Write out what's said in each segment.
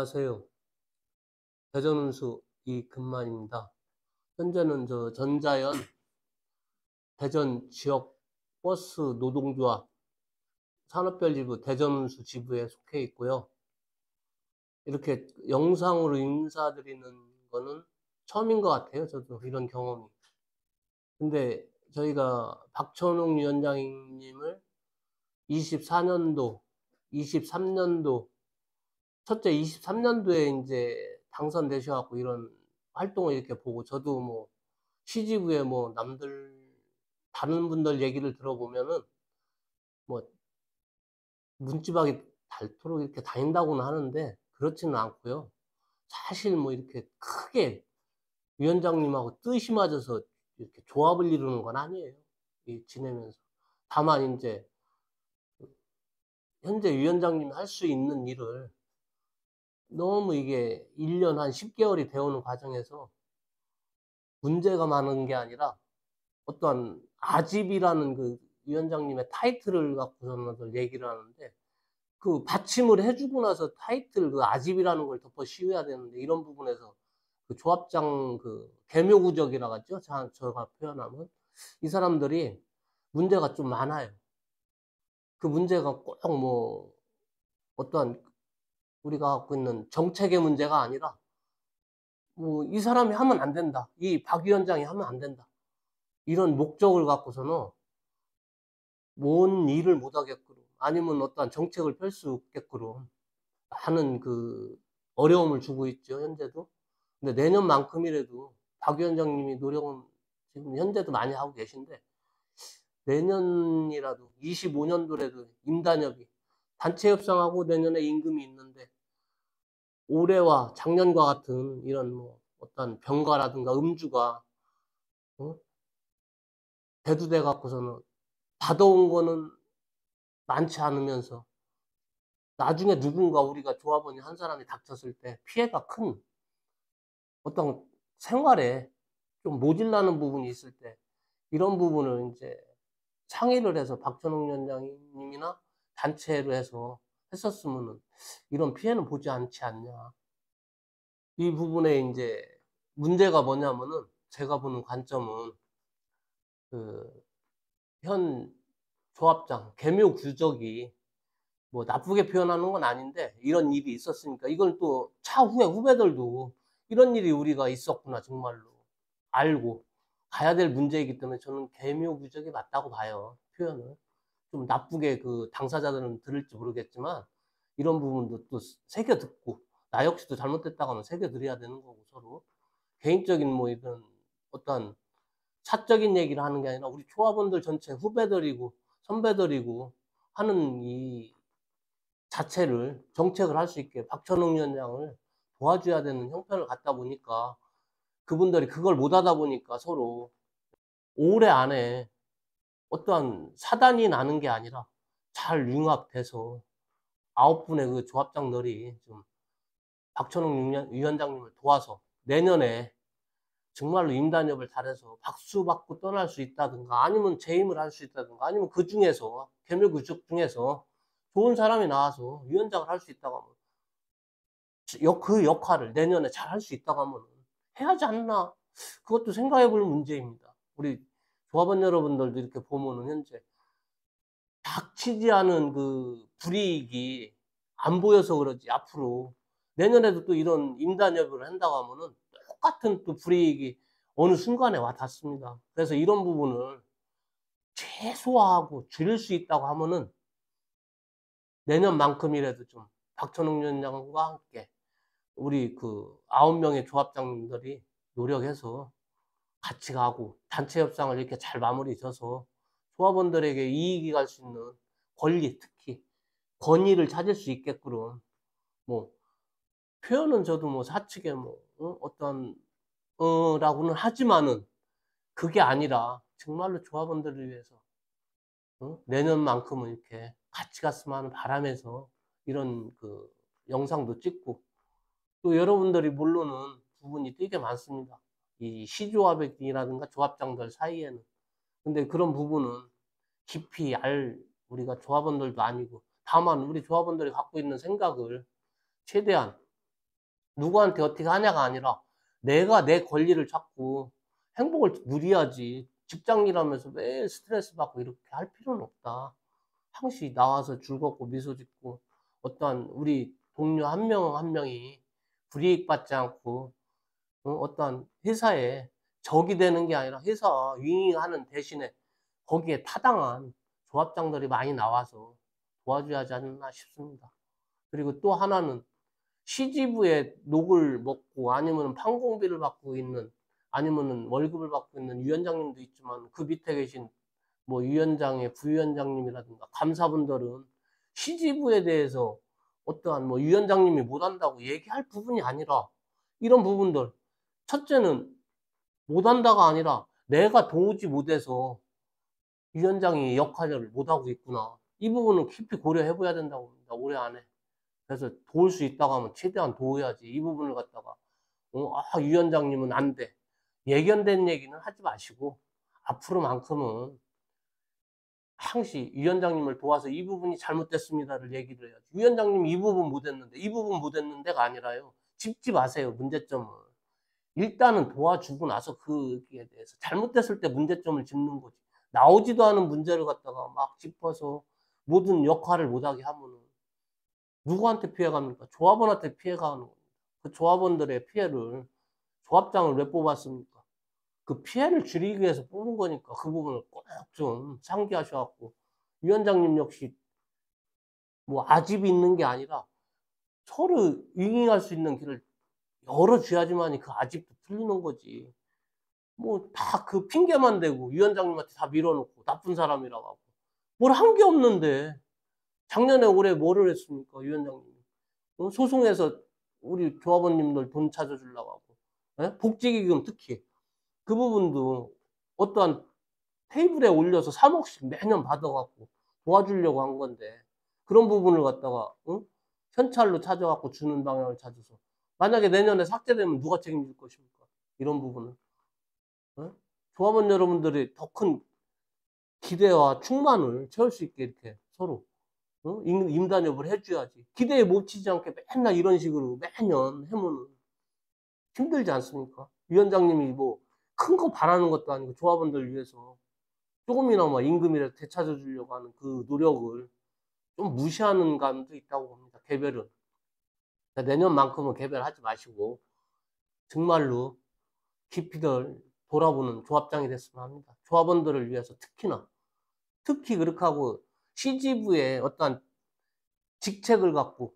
안녕하세요. 대전운수 이금만입니다. 현재는 전자연 대전 지역 버스 노동조합 산업별 지부 대전운수 지부에 속해 있고요. 이렇게 영상으로 인사드리는 거는 처음인 것 같아요. 저도 이런 경험이. 근데 저희가 박천웅 위원장님을 24년도, 23년도, 첫째 23년도에 이제 당선되셔갖고 이런 활동을 이렇게 보고, 저도 뭐 시지부에 뭐 남들 다른 분들 얘기를 들어보면은 뭐 문지방이 닳도록 이렇게 다닌다고는 하는데 그렇지는 않고요. 사실 뭐 이렇게 크게 위원장님하고 뜻이 맞아서 이렇게 조합을 이루는 건 아니에요. 이 지내면서. 다만 이제 현재 위원장님이 할 수 있는 일을 너무 이게 1년 한 10개월이 되어오는 과정에서 문제가 많은 게 아니라 어떠한 아집이라는 그 위원장님의 타이틀을 갖고서는 얘기를 하는데, 그 받침을 해주고 나서 타이틀 그 아집이라는 걸 덮어 씌워야 되는데, 이런 부분에서 그 조합장 그 계묘구적이라고 하죠. 제가 표현하면 이 사람들이 문제가 좀 많아요. 그 문제가 꼭 뭐 어떠한 우리가 갖고 있는 정책의 문제가 아니라 뭐 이 사람이 하면 안 된다, 이 박 위원장이 하면 안 된다, 이런 목적을 갖고서는 뭔 일을 못 하게끔, 아니면 어떠한 정책을 펼 수 없게끔 하는 그 어려움을 주고 있죠, 현재도. 근데 내년만큼이라도 박 위원장님이 노력은 지금 현재도 많이 하고 계신데, 내년이라도 25년도라도 임단협이 단체 협상하고 내년에 임금이 있는데, 올해와 작년과 같은 이런 뭐 어떤 병가라든가 음주가 대두돼 갖고서는 받아온 거는 많지 않으면서 나중에 누군가 우리가 조합원이 한 사람이 닥쳤을 때 피해가 큰 어떤 생활에 좀 모질라는 부분이 있을 때, 이런 부분을 이제 상의를 해서 박천웅 위원장님이나 단체로 해서 했었으면은 이런 피해는 보지 않지 않냐. 이 부분에 이제 문제가 뭐냐면은, 제가 보는 관점은 그 현 조합장 계묘 구적이 뭐 나쁘게 표현하는 건 아닌데, 이런 일이 있었으니까 이걸 또 차후에 후배들도 이런 일이 우리가 있었구나 정말로 알고 가야 될 문제이기 때문에 저는 계묘부적이 맞다고 봐요. 표현을 좀 나쁘게 그 당사자들은 들을지 모르겠지만, 이런 부분도 또 새겨 듣고 나 역시도 잘못됐다고 하면 새겨 드려야 되는 거고, 서로 개인적인 뭐 이런 어떤 사적인 얘기를 하는 게 아니라 우리 조합원들 전체 후배들이고 선배들이고 하는 이 자체를 정책을 할 수 있게 박천웅 위원장을 도와줘야 되는 형편을 갖다 보니까, 그분들이 그걸 못 하다 보니까 서로 올해 안에 어떠한 사단이 나는 게 아니라 잘 융합돼서 9분의 그 조합장들이 좀 박천웅 위원장님을 도와서 내년에 정말로 임단협을 잘해서 박수 받고 떠날 수 있다든가, 아니면 재임을 할 수 있다든가, 아니면 그 중에서 개묘구적 중에서 좋은 사람이 나와서 위원장을 할 수 있다고 하면 그 역할을 내년에 잘 할 수 있다고 하면 해야지 않나. 그것도 생각해 볼 문제입니다. 우리 조합원 여러분들도 이렇게 보면은 현재 닥치지 않은 그 불이익이 안 보여서 그러지, 앞으로 내년에도 또 이런 임단협을 한다고 하면은 똑같은 또 불이익이 어느 순간에 와 닿습니다. 그래서 이런 부분을 최소화하고 줄일 수 있다고 하면은 내년만큼이라도 좀 박천웅 위원장과 함께 우리 그 9명의 조합장님들이 노력해서 같이 가고 단체 협상을 이렇게 잘 마무리 져서 조합원들에게 이익이 갈 수 있는 권리, 특히 권위를 찾을 수 있게끔, 뭐 표현은 저도 뭐 사측에 뭐 어떤 라고는 하지만은 그게 아니라 정말로 조합원들을 위해서 내년만큼은 이렇게 같이 갔으면 하는 바람에서 이런 그 영상도 찍고, 또 여러분들이 모르는 부분이 되게 많습니다. 이 시조합이라든가 조합장들 사이에는. 근데 그런 부분은 깊이 우리가 조합원들도 아니고, 다만 우리 조합원들이 갖고 있는 생각을 최대한 누구한테 어떻게 하냐가 아니라 내가 내 권리를 찾고 행복을 누려야지. 직장 일하면서 매일 스트레스 받고 이렇게 할 필요는 없다. 항시 나와서 즐겁고 미소 짓고 어떠한 우리 동료 한 명 한 명이 불이익 받지 않고 어떠한 회사에 적이 되는 게 아니라 회사 윙윙하는 대신에 거기에 타당한 조합장들이 많이 나와서 도와줘야 하지 않나 싶습니다. 그리고 또 하나는 시지부에 녹을 먹고 아니면 판공비를 받고 있는 아니면은 월급을 받고 있는 위원장님도 있지만 그 밑에 계신 뭐 위원장의 부위원장님이라든가 감사분들은 시지부에 대해서 어떠한 뭐 위원장님이 못한다고 얘기할 부분이 아니라 이런 부분들 첫째는 못한다가 아니라 내가 도우지 못해서 위원장이 역할을 못하고 있구나. 이 부분은 깊이 고려해 봐야 된다고 봅니다. 올해 안에. 그래서 도울 수 있다고 하면 최대한 도와야지. 이 부분을 갖다가 위원장님은 안 돼. 예견된 얘기는 하지 마시고 앞으로만큼은 항시 위원장님을 도와서 이 부분이 잘못됐습니다를 얘기를 해야지. 위원장님 이 부분 못했는데 이 부분 못했는데가 아니라요. 짚지 마세요. 문제점을. 일단은 도와주고 나서 그에 대해서 잘못됐을 때 문제점을 짚는 거지. 나오지도 않은 문제를 갖다가 막 짚어서 모든 역할을 못하게 하면은 누구한테 피해갑니까? 조합원한테 피해가는 겁니다. 그 조합원들의 피해를 조합장을 왜 뽑았습니까? 그 피해를 줄이기 위해서 뽑은 거니까 그 부분을 꼭 좀 상기하셔갖고 위원장님 역시 뭐 아집이 있는 게 아니라 서로 윙윙할 수 있는 길을 열어줘야지만이 그 아집도 풀리는 거지. 뭐 다 그 핑계만 대고 위원장님한테 다 밀어놓고 나쁜 사람이라고 하고 뭘 한 게 없는데 작년에 올해 뭐를 했습니까 위원장님? 소송해서 우리 조합원님들 돈 찾아주려고 하고 복지기금 특히 그 부분도 어떠한 테이블에 올려서 3억씩 매년 받아갖고 도와주려고 한 건데 그런 부분을 갖다가 현찰로 찾아갖고 주는 방향을 찾아서 만약에 내년에 삭제되면 누가 책임질 것입니까? 이런 부분을 조합원 여러분들이 더 큰 기대와 충만을 채울 수 있게 이렇게 서로 임단협을 해줘야지. 기대에 못 치지 않게 맨날 이런 식으로 매년 해면은 힘들지 않습니까? 위원장님이 뭐 큰 거 바라는 것도 아니고 조합원들 위해서 조금이나마 임금이라도 되찾아 주려고 하는 그 노력을 좀 무시하는 감도 있다고 봅니다. 개별은. 그러니까 내년만큼은 개별하지 마시고 정말로 깊이들 돌아보는 조합장이 됐으면 합니다. 조합원들을 위해서 특히나 특히 그렇게 하고 CG부에 어떠한 직책을 갖고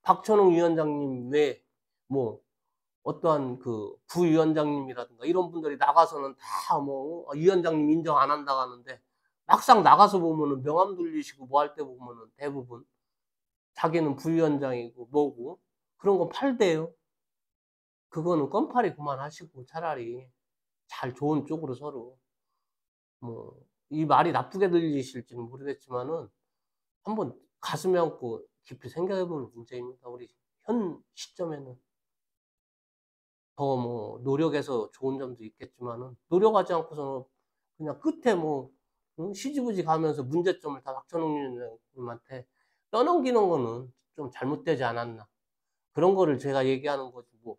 박천웅 위원장님 외에 뭐 어떠한 그 부위원장님이라든가 이런 분들이 나가서는 다 뭐 위원장님 인정 안 한다고 하는데 막상 나가서 보면은 명함 돌리시고 뭐 할 때 보면은 대부분 자기는 부위원장이고 뭐고 그런 건 팔대요. 그거는 껌팔이 그만하시고 차라리 잘 좋은 쪽으로 서로 뭐 이 말이 나쁘게 들리실지는 모르겠지만은 한번 가슴에 안고 깊이 생각해 볼 문제입니다. 우리 현 시점에는. 더 뭐 노력해서 좋은 점도 있겠지만은 노력하지 않고서는 그냥 끝에 뭐 시지부지 가면서 문제점을 다 박찬욱 위원장님한테 떠넘기는 거는 좀 잘못되지 않았나. 그런 거를 제가 얘기하는 거지 뭐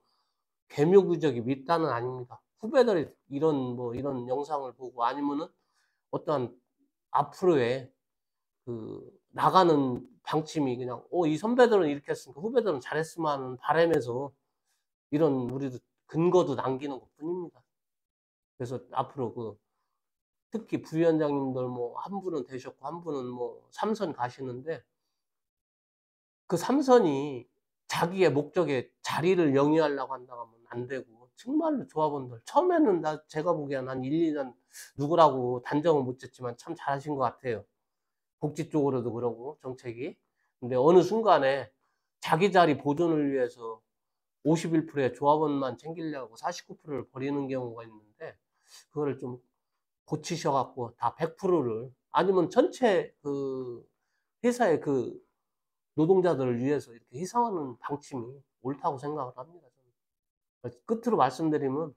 개묘구적이 밉다는 아닙니다. 후배들이 이런 영상을 보고 아니면은 어떠한 앞으로의 그 나가는 방침이 그냥 이 선배들은 이렇게 했으니까 후배들은 잘했으면 하는 바람에서 이런 우리도 근거도 남기는 것뿐입니다. 그래서 앞으로 그 특히 부위원장님들 뭐 한 분은 되셨고 한 분은 뭐 3선 가시는데 그 3선이 자기의 목적에 자리를 영위하려고 한다고 하면 안 되고 정말로 조합원들 처음에는 제가 보기엔 한 1, 2년 누구라고 단정은 못 짓지만 참 잘하신 것 같아요. 복지 쪽으로도 그러고 정책이. 근데 어느 순간에 자기 자리 보존을 위해서 51%의 조합원만 챙기려고 49%를 버리는 경우가 있는데 그거를 좀 고치셔 갖고 다 100%를 아니면 전체 그 회사의 그 노동자들을 위해서 이렇게 희생하는 방침이 옳다고 생각을 합니다. 저는. 끝으로 말씀드리면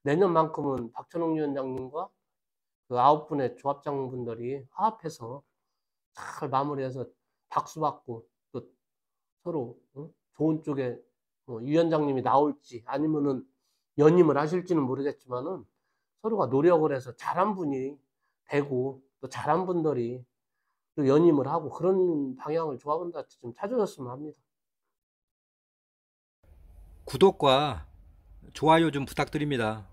내년만큼은 박찬욱 위원장님과 그 9분의 조합장분들이 화합해서 잘 마무리해서 박수 받고 또 서로 좋은 쪽에 뭐 위원장님이 나올지 아니면은 연임을 하실지는 모르겠지만은 서로가 노력을 해서 잘한 분이 되고 또 잘한 분들이 또 연임을 하고 그런 방향을 조합원들한테 좀 찾아줬으면 합니다. 구독과 좋아요 좀 부탁드립니다.